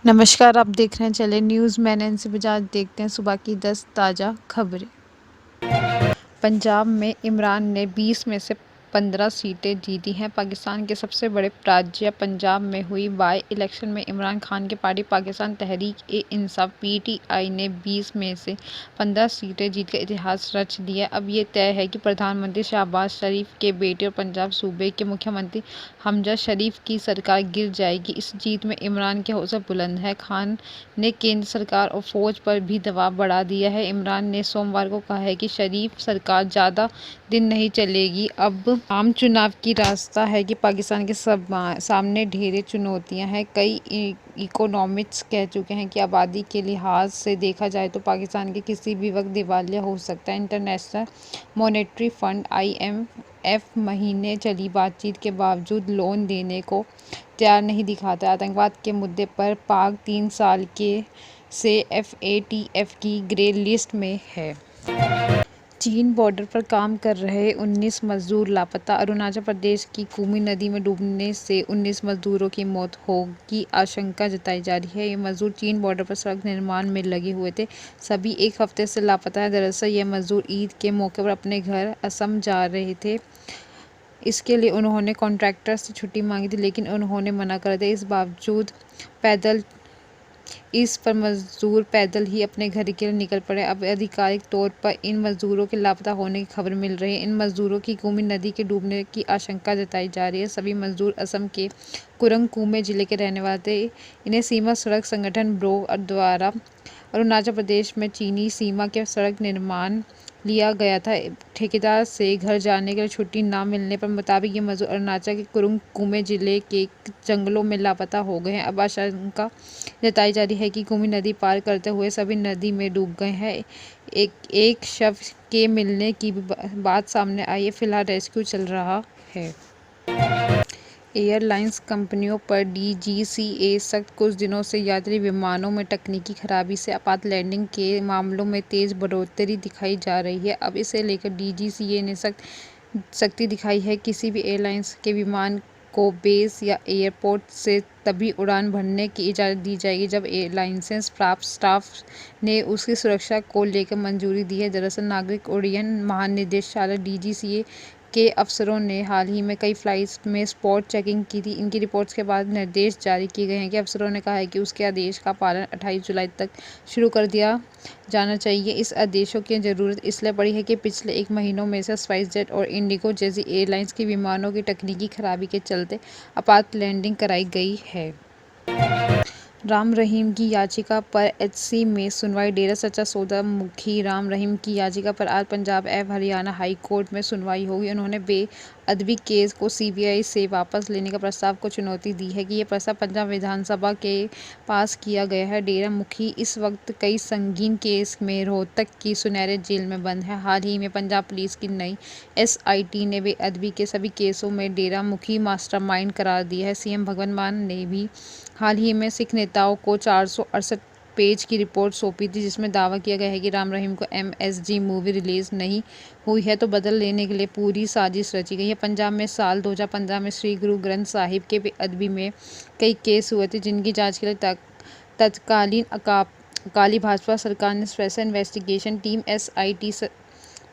नमस्कार, आप देख रहे हैं चले न्यूज़। मैं नैन्सी बजाज। देखते हैं सुबह की 10 ताज़ा खबरें। पंजाब में इमरान ने 20 में से 15 सीटें जीती हैं। पाकिस्तान के सबसे बड़े राज्य पंजाब में हुई बाई इलेक्शन में इमरान खान की पार्टी पाकिस्तान तहरीक-ए-इंसाफ (पीटीआई) ने 20 में से 15 सीटें जीतकर इतिहास रच दिया। अब ये तय है कि प्रधानमंत्री शहबाज शरीफ के बेटे और पंजाब सूबे के मुख्यमंत्री हमजा शरीफ की सरकार गिर जाएगी। इस जीत में इमरान के हौसले बुलंद हैं। खान ने केंद्र सरकार और फौज पर भी दबाव बढ़ा दिया है। इमरान ने सोमवार को कहा है कि शरीफ सरकार ज़्यादा दिन नहीं चलेगी। अब आम चुनाव की रास्ता है कि पाकिस्तान के सामने ढेर चुनौतियां हैं। कई इकोनॉमिस्ट्स कह चुके हैं कि आबादी के लिहाज से देखा जाए तो पाकिस्तान के किसी भी वक्त दिवालिया हो सकता है। इंटरनेशनल मॉनेटरी फंड (IMF) महीने चली बातचीत के बावजूद लोन देने को तैयार नहीं दिखाता। आतंकवाद के मुद्दे पर पाक 3 साल से FATF की ग्रे लिस्ट में है। चीन बॉर्डर पर काम कर रहे 19 मजदूर लापता। अरुणाचल प्रदेश की कुमी नदी में डूबने से 19 मजदूरों की मौत की आशंका जताई जा रही है। ये मजदूर चीन बॉर्डर पर सड़क निर्माण में लगे हुए थे। सभी एक हफ्ते से लापता हैं। दरअसल ये मजदूर ईद के मौके पर अपने घर असम जा रहे थे। इसके लिए उन्होंने कॉन्ट्रैक्टर से छुट्टी मांगी थी, लेकिन उन्होंने मना कर दिया। इस बावजूद मजदूर पैदल ही अपने घर के लिए निकल पड़े। अब आधिकारिक तौर पर इन मजदूरों के लापता होने की खबर मिल रही है। इन मजदूरों की कुमी नदी के डूबने की आशंका जताई जा रही है। सभी मजदूर असम के कुरंग कुमे जिले के रहने वाले थे। इन्हें सीमा सड़क संगठन ब्रो द्वारा अरुणाचल प्रदेश में चीनी सीमा के सड़क निर्माण लिया गया था। ठेकेदार से घर जाने के लिए छुट्टी न मिलने पर मुताबिक ये मजदूर अरुणाचल के कुरुंग कुमे जिले के जंगलों में लापता हो गए हैं। अब आशंका जताई जा रही है कि कुमी नदी पार करते हुए सभी नदी में डूब गए हैं। एक शव के मिलने की बात सामने आई है। फिलहाल रेस्क्यू चल रहा है। एयरलाइंस कंपनियों पर DGCA सख्त। कुछ दिनों से यात्री विमानों में तकनीकी खराबी से आपात लैंडिंग के मामलों में तेज बढ़ोतरी दिखाई जा रही है। अब इसे लेकर DGCA ने सख्ती दिखाई है। किसी भी एयरलाइंस के विमान को बेस या एयरपोर्ट से तभी उड़ान भरने की इजाज़त दी जाएगी जब लाइसेंस प्राप्त स्टाफ ने उसकी सुरक्षा को लेकर मंजूरी दी है। दरअसल नागरिक उड्डयन महानिदेशालय DGCA के अफसरों ने हाल ही में कई फ्लाइट्स में स्पॉट चेकिंग की थी। इनकी रिपोर्ट्स के बाद निर्देश जारी किए गए हैं कि अफसरों ने कहा है कि उसके आदेश का पालन 28 जुलाई तक शुरू कर दिया जाना चाहिए। इस आदेशों की ज़रूरत इसलिए पड़ी है कि पिछले 1 महीनों में से स्पाइसजेट और इंडिगो जैसी एयरलाइंस के विमानों की तकनीकी खराबी के चलते आपात लैंडिंग कराई गई है। राम रहीम की याचिका पर HC में सुनवाई। डेरा सच्चा सौदा मुखी राम रहीम की याचिका पर आज पंजाब एवं हरियाणा हाई कोर्ट में सुनवाई होगी। उन्होंने बेअदबी केस को CBI से वापस लेने का प्रस्ताव को चुनौती दी है कि ये प्रस्ताव पंजाब विधानसभा के पास किया गया है। डेरा मुखी इस वक्त कई संगीन केस में रोहतक की सुनहरे जेल में बंद है। हाल ही में पंजाब पुलिस की नई SIT ने बेअदबी के सभी केसों में डेरा मुखी मास्टरमाइंड करार दिया है। CM भगवंत मान ने भी हाल ही में सिख नेताओं को 468 पेज की रिपोर्ट सौंपी थी, जिसमें दावा किया गया है कि राम रहीम को MSG मूवी रिलीज नहीं हुई है तो बदल लेने के लिए पूरी साजिश रची गई है। पंजाब में साल 2015 में श्री गुरु ग्रंथ साहिब के बेअदबी में कई केस हुए थे, जिनकी जांच के लिए तत्कालीन अकाली भाजपा सरकार ने स्पेशल इन्वेस्टिगेशन टीम SIT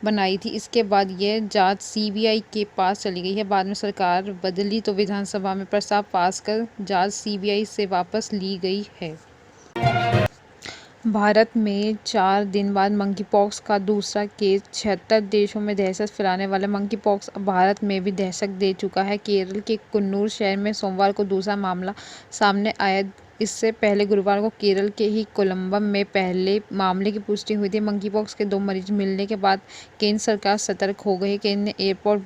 बनाई थी। इसके बाद यह जांच CBI के पास चली गई है। बाद में सरकार बदली तो विधानसभा में प्रस्ताव पास कर जांच CBI से वापस ली गई है। भारत में 4 दिन बाद मंकीपॉक्स का दूसरा केस। 76 देशों में दहशत फैलाने वाले मंकीपॉक्स अब भारत में भी दहशत दे चुका है। केरल के कन्नूर शहर में सोमवार को दूसरा मामला सामने आया। इससे पहले गुरुवार को केरल के ही कोलंबम में पहले मामले की पुष्टि हुई थी। मंकीपॉक्स के 2 मरीज मिलने के बाद केंद्र सरकार सतर्क हो गई है। केंद्र ने एयरपोर्ट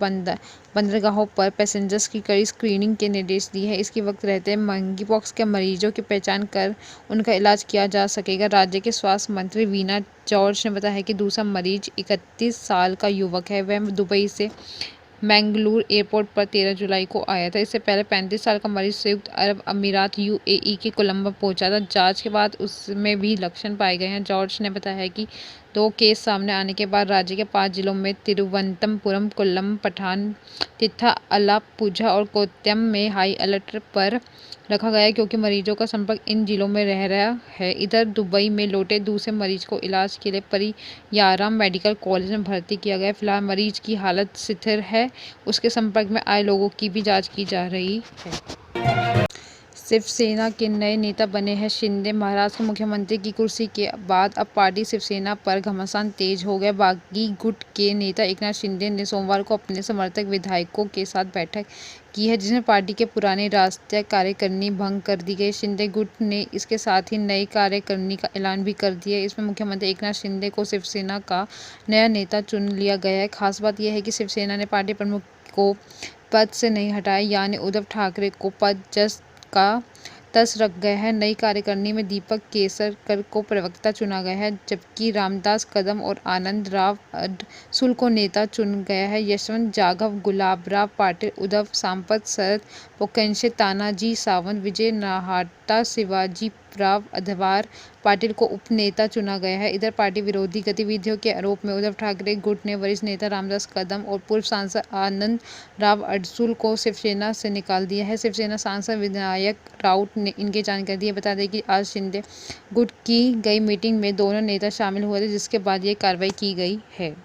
बंदरगाहों पर पैसेंजर्स की कड़ी स्क्रीनिंग के निर्देश दिए हैं। इसके वक्त रहते मंकीपॉक्स के मरीजों की पहचान कर उनका इलाज किया जा सकेगा। राज्य के स्वास्थ्य मंत्री वीना जॉर्ज ने बताया कि दूसरा मरीज 31 साल का युवक है। वह दुबई से मैंगलुरु एयरपोर्ट पर 13 जुलाई को आया था। इससे पहले 35 साल का मरीज संयुक्त अरब अमीरात UAE के कोलंबो पहुंचा था। जांच के बाद उसमें भी लक्षण पाए गए हैं। जॉर्ज ने बताया कि 2 केस सामने आने के बाद राज्य के 5 जिलों में तिरुवनंतपुरम, कोल्लम, तिथा, अलाप्पुझा और कोट्टयम में हाई अलर्ट पर रखा गया है क्योंकि मरीजों का संपर्क इन जिलों में रह रहा है। इधर दुबई में लौटे दूसरे मरीज को इलाज के लिए परियाराम मेडिकल कॉलेज में भर्ती किया गया है। फिलहाल मरीज की हालत स्थिर है। उसके संपर्क में आए लोगों की भी जांच की जा रही है। शिवसेना के नए नेता बने हैं शिंदे। महाराष्ट्र के मुख्यमंत्री की कुर्सी के बाद अब पार्टी शिवसेना पर घमासान तेज हो गया। बागी गुट के नेता एकनाथ शिंदे ने सोमवार को अपने समर्थक विधायकों के साथ बैठक की है, जिसमें पार्टी के पुराने राष्ट्रीय कार्यकारिणी भंग कर दी गई। शिंदे गुट ने इसके साथ ही नई कार्यकारिणी का ऐलान भी कर दिया है। इसमें मुख्यमंत्री एकनाथ शिंदे को शिवसेना का नया नेता चुन लिया गया है। खास बात यह है कि शिवसेना ने पार्टी प्रमुख को पद से नहीं हटाया, यानी उद्धव ठाकरे को पद जस का तस रख गया है। नई कार्यकारिणी में दीपक केसरकर को प्रवक्ता चुना गया है, जबकि रामदास कदम और आनंद राव अडसुल को नेता चुन गया है। यशवंत जाधव, गुलाबराव पाटिल, उद्धव सांपत, शरद पोकनशे, तानाजी सावंत, विजय नाहटा, शिवाजी राव अधवार पाटिल को उपनेता चुना गया है। इधर पार्टी विरोधी गतिविधियों के आरोप में उद्धव ठाकरे गुट ने वरिष्ठ नेता रामदास कदम और पूर्व सांसद आनंद राव अडसुल को शिवसेना से निकाल दिया है। शिवसेना सांसद विनायक राउत ने इनकी जानकारी दी। बता दें कि आज शिंदे गुट की गई मीटिंग में दोनों नेता शामिल हुए थे, जिसके बाद ये कार्रवाई की गई है।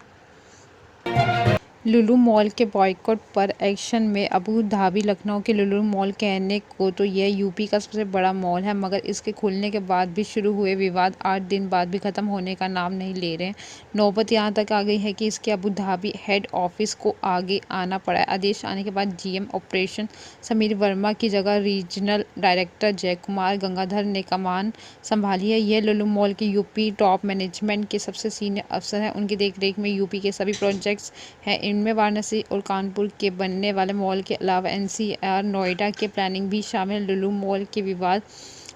लुलु मॉल के बॉयकॉट पर एक्शन में अबू धाबी। लखनऊ के लुलु मॉल कहने को तो यह यूपी का सबसे बड़ा मॉल है, मगर इसके खुलने के बाद भी शुरू हुए विवाद 8 दिन बाद भी खत्म होने का नाम नहीं ले रहे हैं। नौबत यहां तक आ गई है कि इसके अबू धाबी हेड ऑफिस को आगे आना पड़ा है। आदेश आने के बाद जीएम ऑपरेशन समीर वर्मा की जगह रीजनल डायरेक्टर जयकुमार गंगाधर ने कमान संभाली है। यह लुलु मॉल के यूपी टॉप मैनेजमेंट के सबसे सीनियर अफसर हैं। उनकी देखरेख में यूपी के सभी प्रोजेक्ट्स हैं। इनमें वाराणसी और कानपुर के बनने वाले मॉल के अलावा एनसीआर, नोएडा के प्लानिंग भी शामिल है। लुलु मॉल के विवाद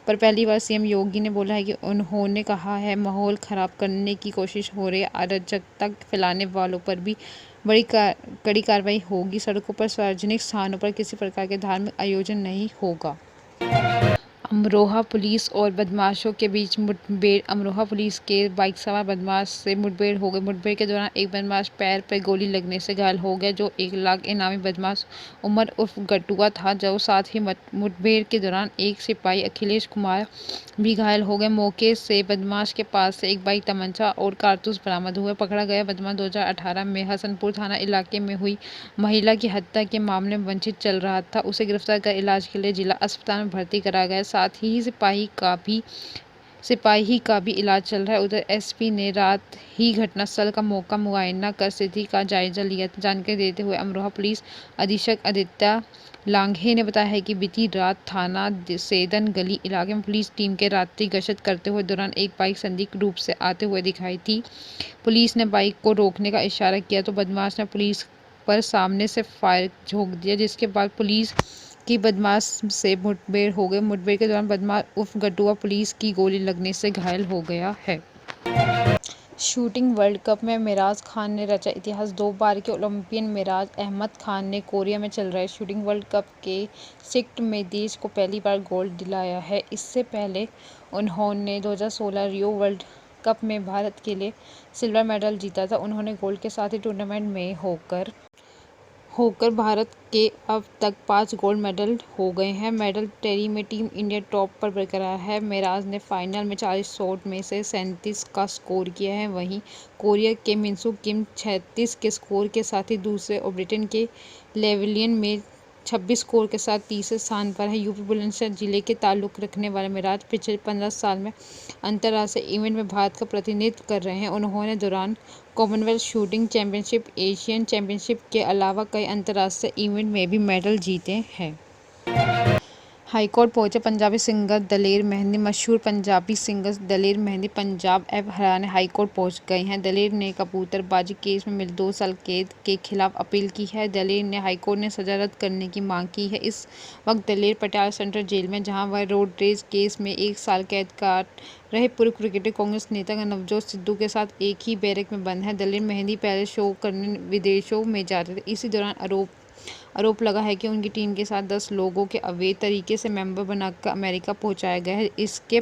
पर पहली बार सीएम योगी ने बोला है कि उन्होंने कहा है माहौल खराब करने की कोशिश हो रही है। अराजकता फैलाने वालों पर भी कड़ी कार्रवाई होगी। सड़कों पर, सार्वजनिक स्थानों पर किसी प्रकार के धार्मिक आयोजन नहीं होगा। अमरोहा पुलिस और बदमाशों के बीच मुठभेड़। अमरोहा पुलिस के बाइक सवार बदमाश से मुठभेड़ हो गई। मुठभेड़ के दौरान एक बदमाश पैर पर गोली लगने से घायल हो गया, जो 1 लाख इनामी बदमाश उमर उर्फ गटुआ था, जो साथ ही मुठभेड़ के दौरान एक सिपाही अखिलेश कुमार भी घायल हो गए। मौके से बदमाश के पास से एक बाइक, तमंचा और कारतूस बरामद हुए। पकड़ा गया बदमाश 2018 में हसनपुर थाना इलाके में हुई महिला की हत्या के मामले में वंचित चल रहा था। उसे गिरफ्तार कर इलाज के लिए जिला अस्पताल में भर्ती कराया गया। साथ ही सिपाही का भी इलाज चल रहा है। उधर एसपी ने रात ही घटनास्थल का मौका मुआयना कर स्थिति का जायजा लिया। जानकारी देते हुए अमरोहा पुलिस अधीक्षक आदित्य लांघे ने बताया है कि बीती रात थाना सेदन गली इलाके में पुलिस टीम के रात्रि गश्त करते हुए दौरान एक बाइक संदिग्ध रूप से आते हुए दिखाई थी। पुलिस ने बाइक को रोकने का इशारा किया तो बदमाश ने पुलिस पर सामने से फायर झोंक दिया, जिसके बाद पुलिस की बदमाश से मुठभेड़ हो गई। मुठभेड़ के दौरान बदमाश उर्फ गटुआ पुलिस की गोली लगने से घायल हो गया है। शूटिंग वर्ल्ड कप में मेराज खान ने रचा इतिहास। 2 बार के ओलंपियन मेराज अहमद खान ने कोरिया में चल रहे शूटिंग वर्ल्ड कप के सिक्ट में देश को पहली बार गोल्ड दिलाया है। इससे पहले उन्होंने 2016 रियो वर्ल्ड कप में भारत के लिए सिल्वर मेडल जीता था। उन्होंने गोल्ड के साथ ही टूर्नामेंट में होकर भारत के अब तक 5 गोल्ड मेडल हो गए हैं। मेडल टैली में टीम इंडिया टॉप पर बरकरार है। मेराज ने फाइनल में 40 शॉट में से 37 का स्कोर किया है। वहीं कोरिया के मिनसू किम 36 के स्कोर के साथ ही दूसरे और ब्रिटेन के लेवलियन में 26 स्कोर के साथ तीसरे स्थान पर है। यूपी बुलंदशहर जिले के ताल्लुक रखने वाले मेराज पिछले 15 साल में अंतर्राष्ट्रीय इवेंट में भारत का प्रतिनिधित्व कर रहे हैं। उन्होंने दौरान Commonwealth shooting championship, Asian championship के अलावा कई अंतर्राष्ट्रीय इवेंट में भी मेडल जीते हैं। हाईकोर्ट पहुंचे पंजाबी सिंगर दलेर मेहंदी। मशहूर पंजाबी सिंगर दलेर मेहंदी पंजाब एवं हरियाणा हाईकोर्ट पहुंच गए हैं। दलेर ने कबूतरबाजी केस में मिले 2 साल कैद के खिलाफ अपील की है। दलेर ने हाईकोर्ट ने सजा रद्द करने की मांग की है। इस वक्त दलेर पटियाला सेंट्रल जेल में, जहां वह रोड रेज केस में 1 साल कैद काट रहे पूर्व क्रिकेटर कांग्रेस नेता नवजोत सिद्धू के साथ एक ही बैरक में बंद है। दलेर मेहंदी पहले शो करने विदेशों में जाते थे। इसी दौरान आरोप लगा है कि उनकी टीम के साथ 10 लोगों के अवैध तरीके से मेंबर बनाकर अमेरिका पहुंचाया गया है। इसके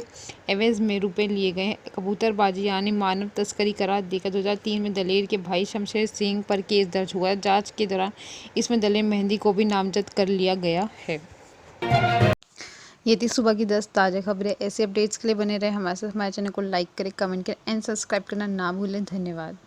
एवज में रुपए लिए गए हैं। कबूतरबाजी यानी मानव तस्करी करार देकर 2003 में दलेर के भाई शमशेर सिंह पर केस दर्ज हुआ। जांच के दौरान इसमें दलेर मेहंदी को भी नामजद कर लिया गया है। ये थी सुबह की 10 ताज़ा खबरें। ऐसे अपडेट्स के लिए बने रहे हमारे साथ। हमारे चैनल को लाइक करें, कमेंट करें एंड सब्सक्राइब करना ना भूलें। धन्यवाद।